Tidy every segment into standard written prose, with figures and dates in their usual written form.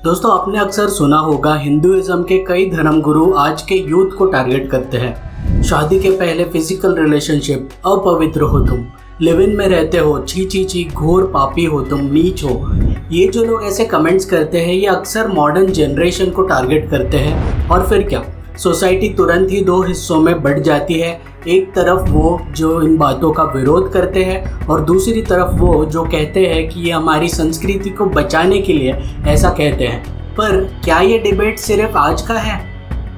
दोस्तों, आपने अक्सर सुना होगा हिंदुइज्म के कई धर्मगुरु आज के यूथ को टारगेट करते हैं। शादी के पहले फिजिकल रिलेशनशिप, अपवित्र हो तुम, लिव इन में रहते हो, छी छी छी, घोर पापी हो तुम, नीच हो। ये जो लोग ऐसे कमेंट्स करते हैं ये अक्सर मॉडर्न जनरेशन को टारगेट करते हैं। और फिर क्या, सोसाइटी तुरंत ही दो हिस्सों में बढ़ जाती है। एक तरफ वो जो इन बातों का विरोध करते हैं और दूसरी तरफ वो जो कहते हैं कि ये हमारी संस्कृति को बचाने के लिए ऐसा कहते हैं। पर क्या ये डिबेट सिर्फ आज का है?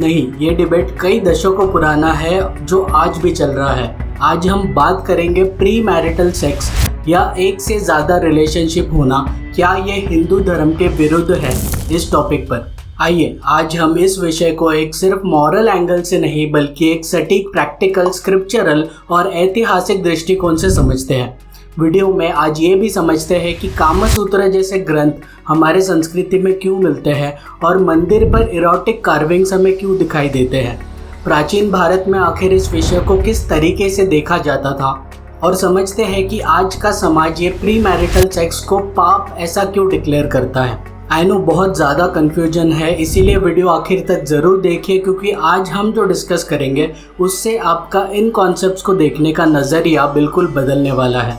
नहीं, ये डिबेट कई दशकों पुराना है जो आज भी चल रहा है। आज हम बात करेंगे प्री मैरिटल सेक्स या एक से ज़्यादा रिलेशनशिप होना, क्या ये हिंदू धर्म के विरुद्ध है। इस टॉपिक पर आइए आज हम इस विषय को एक सिर्फ मॉरल एंगल से नहीं बल्कि एक सटीक, प्रैक्टिकल, स्क्रिप्चरल और ऐतिहासिक दृष्टिकोण से समझते हैं। वीडियो में आज ये भी समझते हैं कि कामसूत्र जैसे ग्रंथ हमारे संस्कृति में क्यों मिलते हैं और मंदिर पर इरोटिक कार्विंग्स हमें क्यों दिखाई देते हैं। प्राचीन भारत में आखिर इस विषय को किस तरीके से देखा जाता था और समझते हैं कि आज का समाज ये प्री मैरिटल सेक्स को पाप ऐसा क्यों डिक्लेयर करता है। आई नो बहुत ज़्यादा कन्फ्यूजन है, इसीलिए वीडियो आखिर तक ज़रूर देखिए क्योंकि आज हम जो डिस्कस करेंगे उससे आपका इन कॉन्सेप्ट्स को देखने का नज़रिया बिल्कुल बदलने वाला है।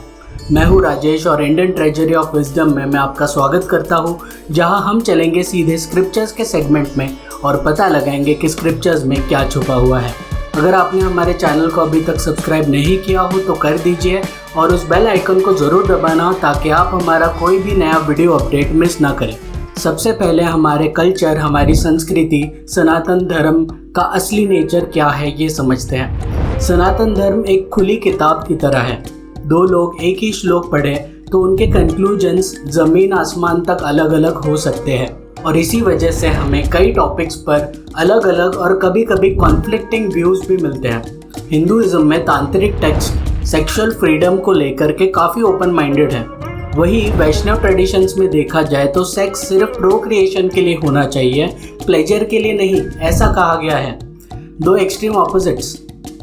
मैं हूँ राजेश और इंडियन ट्रेजरी ऑफ विजडम में मैं आपका स्वागत करता हूँ, जहाँ हम चलेंगे सीधे स्क्रिप्चर्स के सेगमेंट में और पता लगाएंगे कि स्क्रिप्चर्स में क्या छुपा हुआ है। अगर आपने हमारे चैनल को अभी तक सब्सक्राइब नहीं किया हो तो कर दीजिए और उस बेल आइकन को ज़रूर दबाना ताकि आप हमारा कोई भी नया वीडियो अपडेट मिस ना करें। सबसे पहले हमारे कल्चर, हमारी संस्कृति, सनातन धर्म का असली नेचर क्या है ये समझते हैं। सनातन धर्म एक खुली किताब की तरह है। दो लोग एक ही श्लोक पढ़े तो उनके कंक्लूजन्स ज़मीन आसमान तक अलग अलग हो सकते हैं और इसी वजह से हमें कई टॉपिक्स पर अलग अलग और कभी कभी कॉन्फ्लिक्टिंग व्यूज़ भी मिलते हैं। हिंदुइज्म में तांत्रिक टेक्स्ट सेक्सुअल फ्रीडम को लेकर के काफ़ी ओपन माइंडेड है। वहीं वैष्णव ट्रेडिशंस में देखा जाए तो सेक्स सिर्फ प्रोक्रिएशन के लिए होना चाहिए, प्लेजर के लिए नहीं, ऐसा कहा गया है। दो एक्सट्रीम ऑपोजिट्स।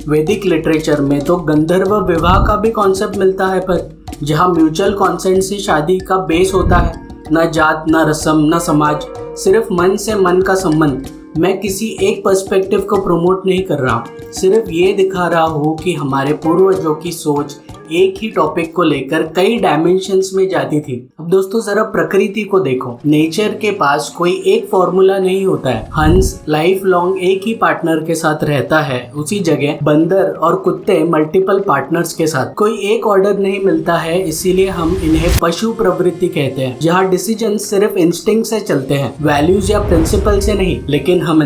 वैदिक लिटरेचर में तो गंधर्व विवाह का भी कॉन्सेप्ट मिलता है, पर जहाँ म्यूचुअल कॉन्सेंट से शादी का बेस होता है, न जात, न रस्म, न समाज, सिर्फ मन से मन का संबंध। मैं किसी एक पर्सपेक्टिव को प्रमोट नहीं कर रहा, सिर्फ ये दिखा रहा हूँ कि हमारे पूर्वजों की सोच एक ही टॉपिक को लेकर कई डायमेंशंस में जाती थी। अब दोस्तों जरा प्रकृति को देखो। नेचर के पास कोई एक फॉर्मूला नहीं होता है। हंस लाइफ लॉन्ग एक ही पार्टनर के साथ रहता है, उसी जगह बंदर और कुत्ते मल्टीपल पार्टनर्स के साथ। कोई एक ऑर्डर नहीं मिलता है, इसीलिए हम इन्हें पशु प्रवृत्ति कहते हैं, जहाँ डिसीजन सिर्फ इंस्टिंक्ट से चलते हैं, वैल्यूज या प्रिंसिपल से नहीं। लेकिन हम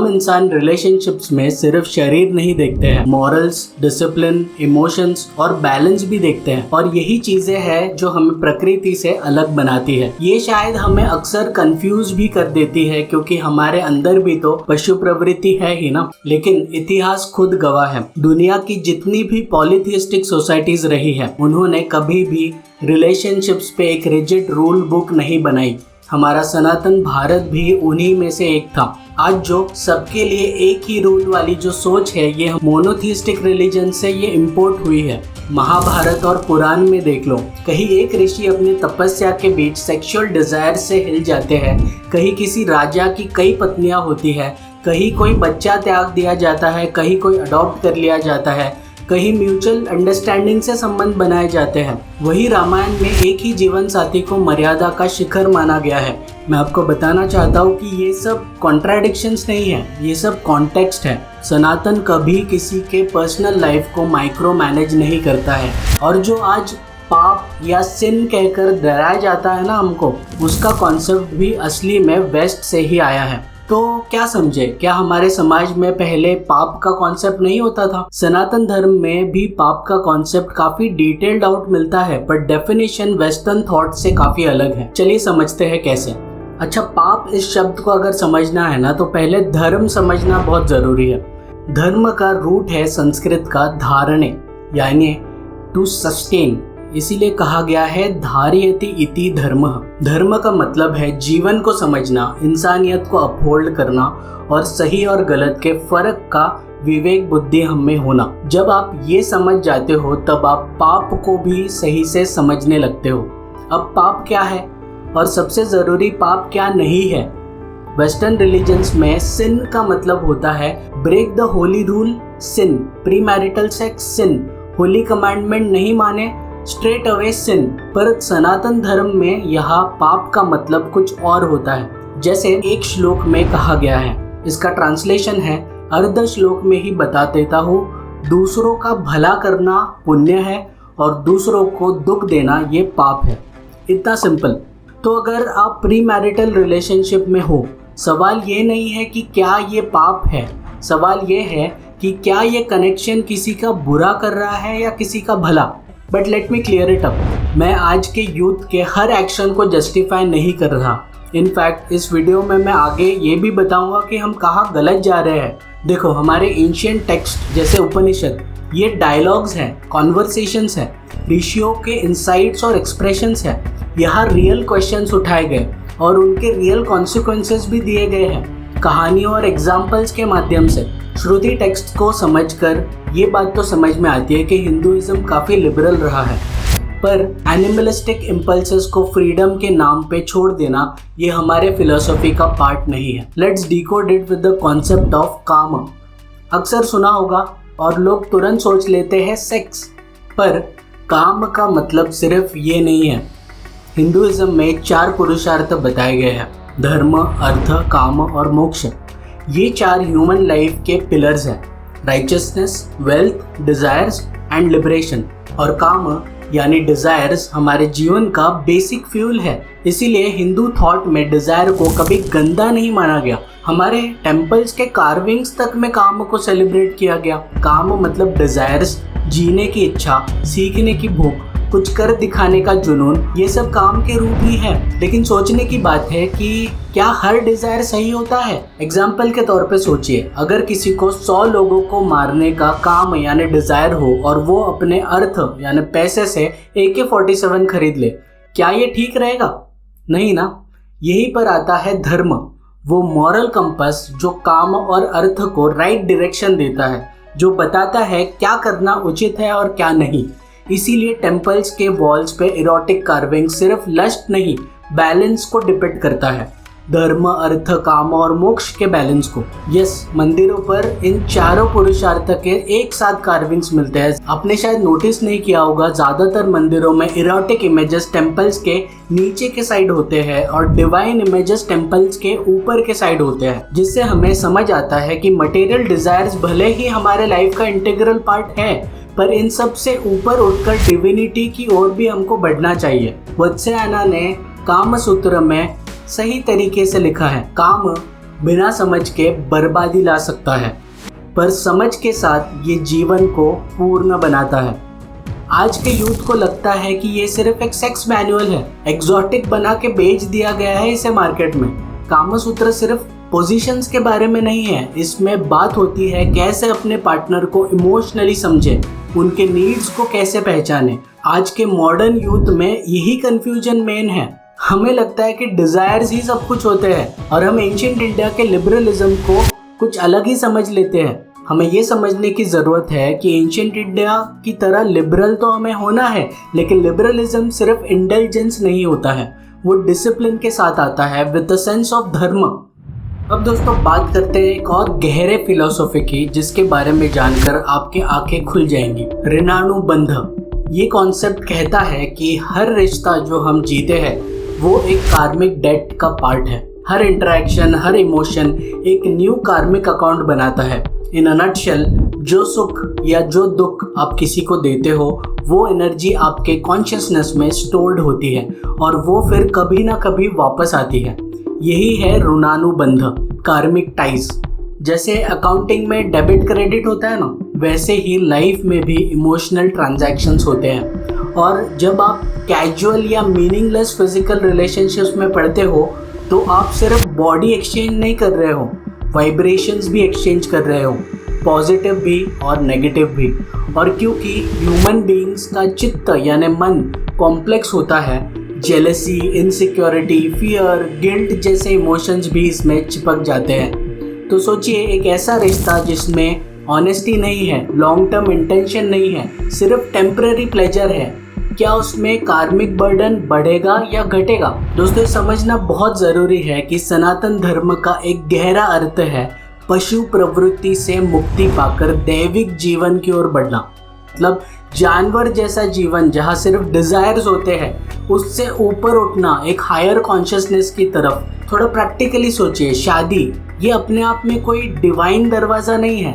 इंसान रिलेशनशिप्स में सिर्फ शरीर नहीं देखते हैं, मॉरल्स, डिसिप्लिन, इमोशंस और बैलेंस भी देखते हैं। और यही चीजें हैं जो हमें प्रकृति से अलग बनाती है। ये शायद हमें अक्सर कंफ्यूज भी कर देती है क्योंकि हमारे अंदर भी तो पशु प्रवृत्ति है ही ना। लेकिन इतिहास खुद गवाह है, दुनिया की जितनी भी पॉलीथिस्टिक सोसाइटीज रही है उन्होंने कभी भी रिलेशनशिप्स पे एक रिजिड रूल बुक नहीं बनाई। हमारा सनातन भारत भी उन्हीं में से एक था। आज जो सबके लिए एक ही रूल वाली जो सोच है ये मोनोथिस्टिक रिलीजन से ये इंपोर्ट हुई है। महाभारत और पुराण में देख लो, कहीं एक ऋषि अपनी तपस्या के बीच सेक्सुअल डिजायर से हिल जाते हैं, कहीं किसी राजा की कई पत्नियां होती है, कहीं कोई बच्चा त्याग दिया जाता है, कहीं कोई अडॉप्ट कर लिया जाता है, कहीं म्यूचुअल अंडरस्टैंडिंग से संबंध बनाए जाते हैं। वही रामायण में एक ही जीवन साथी को मर्यादा का शिखर माना गया है। मैं आपको बताना चाहता हूँ कि ये सब कॉन्ट्राडिक्शंस नहीं है, ये सब कॉन्टेक्स्ट है। सनातन कभी किसी के पर्सनल लाइफ को माइक्रो मैनेज नहीं करता है और जो आज पाप या सिन कहकर डराया जाता है ना हमको, उसका कॉन्सेप्ट भी असली में वेस्ट से ही आया है। तो क्या समझे, क्या हमारे समाज में पहले पाप का कॉन्सेप्ट नहीं होता था? सनातन धर्म में भी पाप का कॉन्सेप्ट काफी डिटेल्ड आउट मिलता है, पर डेफिनेशन वेस्टर्न थॉट से काफी अलग है। चलिए समझते हैं कैसे। अच्छा, पाप इस शब्द को अगर समझना है ना तो पहले धर्म समझना बहुत जरूरी है। धर्म का रूट है संस्कृत का धारणे, यानी टू सस्टेन। इसीलिए कहा गया है धारयति इति धर्मः। धर्म का मतलब है जीवन को समझना, इंसानियत को अपहोल्ड करना और सही और गलत के फर्क का विवेक बुद्धि हम में होना। जब आप ये समझ जाते हो तब आप पाप को भी सही से समझने लगते हो। अब पाप क्या है? और सबसे ज़रूरी पाप क्या नहीं है। वेस्टर्न रिलीजन्स में सिन का मतलब होता है break the holy rule sin, pre marital sex sin, holy commandment नहीं माने स्ट्रेट अवे सिन। पर सनातन धर्म में यहाँ पाप का मतलब कुछ और होता है। जैसे एक श्लोक में कहा गया है, इसका ट्रांसलेशन है, अर्ध श्लोक में ही बता देता हूँ, दूसरों का भला करना पुण्य है और दूसरों को दुख देना ये पाप है। इतना सिंपल। तो अगर आप प्री मैरिटल रिलेशनशिप में हो, सवाल ये नहीं है कि क्या ये पाप है, सवाल ये है कि क्या ये कनेक्शन किसी का बुरा कर रहा है या किसी का भला। But let me clear it up, मैं आज के यूथ के हर एक्शन को जस्टिफाई नहीं कर रहा। इनफैक्ट इस वीडियो में मैं आगे ये भी बताऊंगा कि हम कहाँ गलत जा रहे हैं। देखो, हमारे एंशिएंट टेक्स्ट जैसे उपनिषद, ये डायलॉग्स हैं, कॉन्वर्सेशंस हैं, ऋषियों के इंसाइट्स और एक्सप्रेशंस हैं। यहाँ रियल क्वेश्चंस उठाए गए और उनके रियल कॉन्सिक्वेंसेस भी दिए गए हैं कहानियों और एग्जाम्पल्स के माध्यम से। श्रुति टेक्स्ट को समझकर ये बात तो समझ में आती है कि हिंदुइज्म काफ़ी लिबरल रहा है, पर एनिमलिस्टिक इम्पल्सेस को फ्रीडम के नाम पे छोड़ देना ये हमारे फिलोसफी का पार्ट नहीं है। Let's decode it with the concept of काम। अक्सर सुना होगा और लोग तुरंत सोच लेते हैं सेक्स, पर काम का मतलब सिर्फ ये नहीं है। हिंदुइज्म में 4 पुरुषार्थ बताए गए हैं, धर्म, अर्थ, काम और मोक्ष। ये 4 ह्यूमन लाइफ के पिलर्स हैं, righteousness, wealth, desires and liberation. और काम यानी डिजायर्स हमारे जीवन का बेसिक फ्यूल है। इसीलिए हिंदू थॉट में डिजायर को कभी गंदा नहीं माना गया। हमारे टेम्पल्स के कार्विंग्स तक में काम को सेलिब्रेट किया गया। काम मतलब डिजायर्स, जीने की इच्छा, सीखने की भूख, कुछ कर दिखाने का जुनून, ये सब काम के रूप ही है। लेकिन सोचने की बात है कि क्या हर डिजायर सही होता है। एग्जाम्पल के तौर पे सोचिए, अगर किसी को 100 लोगों को मारने का काम यानी डिजायर हो और वो अपने अर्थ यानी पैसे से AK-47 खरीद ले, क्या ये ठीक रहेगा? नहीं ना। यही पर आता है धर्म, वो मॉरल कंपास जो काम और अर्थ को राइट डायरेक्शन देता है, जो बताता है क्या करना उचित है और क्या नहीं। इसीलिए टेम्पल्स के वॉल्स पे इरोटिक कार्विंग सिर्फ लस्ट नहीं, बैलेंस को डिपेंड करता है, धर्म, अर्थ, काम और मोक्ष के बैलेंस को। यस, मंदिरों पर इन 4 पुरुषार्थ के एक साथ कार्विंग्स मिलते हैं। आपने शायद नोटिस नहीं किया होगा, ज्यादातर मंदिरों में इरोटिक इमेजेस टेम्पल्स के नीचे के साइड होते हैं और डिवाइन इमेजेस टेम्पल्स के ऊपर के साइड होते हैं, जिससे हमें समझ आता है कि मटेरियल डिजायर्स भले ही हमारे लाइफ का इंटीग्रल पार्ट है, पर इन सब से ऊपर उठकर डिविनिटी की ओर भी हमको बढ़ना चाहिए। वत्स्यायना ने काम सूत्र में सही तरीके से लिखा है, काम बिना समझ के बर्बादी ला सकता है, पर समझ के साथ ये जीवन को पूर्ण बनाता है। आज के यूथ को लगता है कि ये सिर्फ एक सेक्स मैनुअल है, एग्जॉटिक बना के बेच दिया गया है इसे मार्केट में। काम सूत्र सिर्फ पोजीशंस के बारे में नहीं है, इसमें बात होती है कैसे अपने पार्टनर को इमोशनली समझे, उनके नीड्स को कैसे पहचाने। आज के मॉडर्न यूथ में यही कंफ्यूजन मेन है। हमें लगता है कि डिजायर्स ही सब कुछ होते हैं और हम एंशिएंट इंडिया के लिबरलिज्म को कुछ अलग ही समझ लेते हैं। हमें ये समझने की ज़रूरत है कि एंशिएंट इंडिया की तरह लिबरल तो हमें होना है, लेकिन लिबरलिज्म सिर्फ इंटेलिजेंस नहीं होता है, वो डिसिप्लिन के साथ आता है विद द सेंस ऑफ धर्म। अब दोस्तों बात करते हैं एक और गहरे फिलोसॉफी की, जिसके बारे में जानकर आपकी आंखें खुल जाएंगी, ऋणानुबंध। ये कॉन्सेप्ट कहता है कि हर रिश्ता जो हम जीते हैं वो एक कार्मिक डेट का पार्ट है। हर इंटरेक्शन, हर इमोशन एक न्यू कार्मिक अकाउंट बनाता है। इन अ नटशेल, जो सुख या जो दुख आप किसी को देते हो वो एनर्जी आपके कॉन्शियसनेस में स्टोर्ड होती है और वो फिर कभी ना कभी वापस आती है। यही है ऋणानुबंध, कार्मिक टाइज। जैसे अकाउंटिंग में डेबिट क्रेडिट होता है ना, वैसे ही लाइफ में भी इमोशनल ट्रांजैक्शंस होते हैं। और जब आप कैजुअल या मीनिंगलेस फिजिकल रिलेशनशिप्स में पड़ते हो तो आप सिर्फ बॉडी एक्सचेंज नहीं कर रहे हो, वाइब्रेशंस भी एक्सचेंज कर रहे हो, पॉजिटिव भी और नेगेटिव भी। और क्योंकि ह्यूमन बीइंग्स का चित्त यानी मन कॉम्प्लेक्स होता है, जेलसी, इनसिक्योरिटी, फियर, गिल्ट जैसे इमोशंस भी इसमें चिपक जाते हैं। तो सोचिए एक ऐसा रिश्ता जिसमें ऑनेस्टी नहीं है, लॉन्ग टर्म इंटेंशन नहीं है, सिर्फ टेम्पररी प्लेजर है, क्या उसमें कार्मिक बर्डन बढ़ेगा या घटेगा? दोस्तों, समझना बहुत ज़रूरी है कि सनातन धर्म का एक गहरा अर्थ है पशु प्रवृत्ति से मुक्ति पाकर दैविक जीवन की ओर बढ़ना। मतलब जानवर जैसा जीवन जहाँ सिर्फ डिजायर्स होते हैं, उससे ऊपर उठना एक हायर कॉन्शियसनेस की तरफ। थोड़ा प्रैक्टिकली सोचिए, शादी ये अपने आप में कोई डिवाइन दरवाज़ा नहीं है।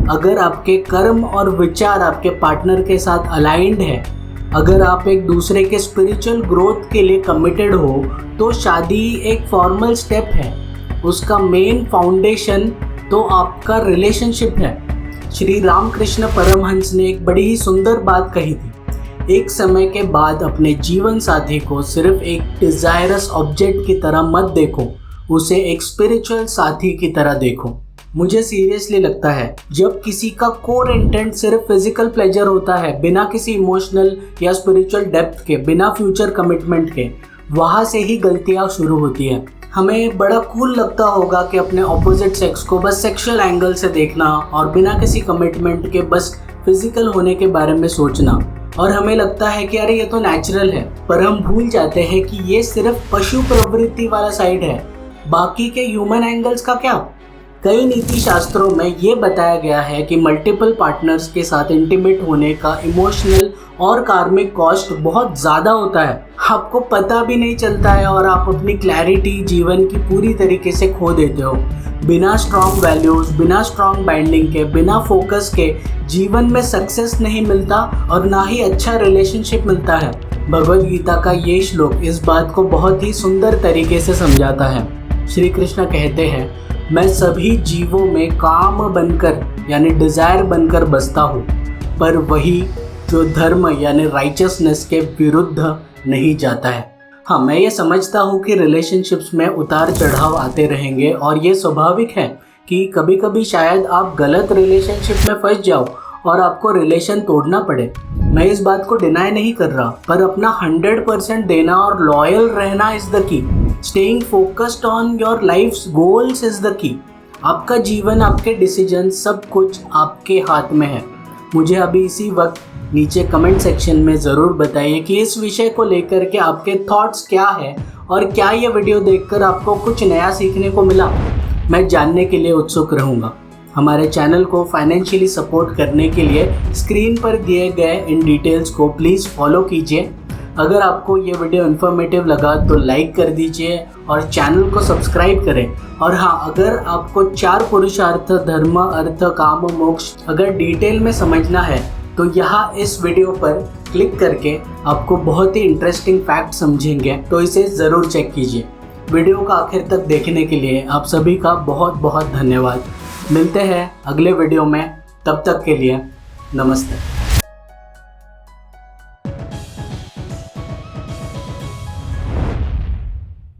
अगर आपके कर्म और विचार आपके पार्टनर के साथ अलाइंड है, अगर आप एक दूसरे के स्पिरिचुअल ग्रोथ के लिए कमिटेड हो, तो शादी एक फॉर्मल स्टेप है। उसका मेन फाउंडेशन तो आपका रिलेशनशिप है। श्री रामकृष्ण परमहंस ने एक बड़ी ही सुंदर बात कही थी, एक समय के बाद अपने जीवन साथी को सिर्फ एक डिजायरस ऑब्जेक्ट की तरह मत देखो, उसे एक स्पिरिचुअल साथी की तरह देखो। मुझे सीरियसली लगता है जब किसी का कोर इंटेंट सिर्फ फिजिकल प्लेजर होता है, बिना किसी इमोशनल या स्पिरिचुअल डेप्थ के, बिना फ्यूचर कमिटमेंट के, वहाँ से ही गलतियाँ शुरू होती है। हमें बड़ा कूल लगता होगा कि अपने ऑपोजिट सेक्स को बस सेक्सुअल एंगल से देखना और बिना किसी कमिटमेंट के बस फिजिकल होने के बारे में सोचना, और हमें लगता है कि अरे ये तो नेचुरल है। पर हम भूल जाते हैं कि ये सिर्फ पशु प्रवृत्ति वाला साइड है, बाकी के ह्यूमन एंगल्स का क्या? कई नीति शास्त्रों में ये बताया गया है कि मल्टीपल पार्टनर्स के साथ इंटीमेट होने का इमोशनल और कार्मिक कॉस्ट बहुत ज़्यादा होता है। आपको पता भी नहीं चलता है और आप अपनी क्लैरिटी जीवन की पूरी तरीके से खो देते हो। बिना स्ट्रॉन्ग वैल्यूज़, बिना स्ट्रॉन्ग बाइंडिंग के, बिना फोकस के जीवन में सक्सेस नहीं मिलता और ना ही अच्छा रिलेशनशिप मिलता है। भगवद गीता का ये श्लोक इस बात को बहुत ही सुंदर तरीके से समझाता है। श्री कृष्ण कहते हैं, मैं सभी जीवों में काम बनकर यानी डिज़ायर बनकर बसता हूँ, पर वही जो धर्म यानी राइचसनेस के विरुद्ध नहीं जाता है। हाँ, मैं ये समझता हूँ कि रिलेशनशिप्स में उतार चढ़ाव आते रहेंगे और ये स्वाभाविक है कि कभी कभी शायद आप गलत रिलेशनशिप में फंस जाओ और आपको रिलेशन तोड़ना पड़े। मैं इस बात को डिनाई नहीं कर रहा, पर अपना 100% देना और लॉयल रहना is the key. Staying focused on your life's goals is the key. आपका जीवन, आपके डिसीजन, सब कुछ आपके हाथ में है। मुझे अभी इसी वक्त नीचे कमेंट सेक्शन में ज़रूर बताइए कि इस विषय को लेकर के आपके थॉट्स क्या है और क्या ये वीडियो देखकर आपको कुछ नया सीखने को मिला। मैं जानने के लिए उत्सुक रहूँगा। हमारे चैनल को फाइनेंशियली सपोर्ट करने के लिए स्क्रीन पर दिए गए इन डिटेल्स को प्लीज़ फॉलो कीजिए। अगर आपको ये वीडियो इन्फॉर्मेटिव लगा तो लाइक कर दीजिए और चैनल को सब्सक्राइब करें। और हाँ, अगर आपको 4 पुरुषार्थ, धर्म, अर्थ, काम, मोक्ष अगर डिटेल में समझना है तो यहाँ इस वीडियो पर क्लिक करके आपको बहुत ही इंटरेस्टिंग फैक्ट समझेंगे, तो इसे ज़रूर चेक कीजिए। वीडियो का आखिर तक देखने के लिए आप सभी का बहुत बहुत धन्यवाद। मिलते हैं अगले वीडियो में, तब तक के लिए नमस्ते।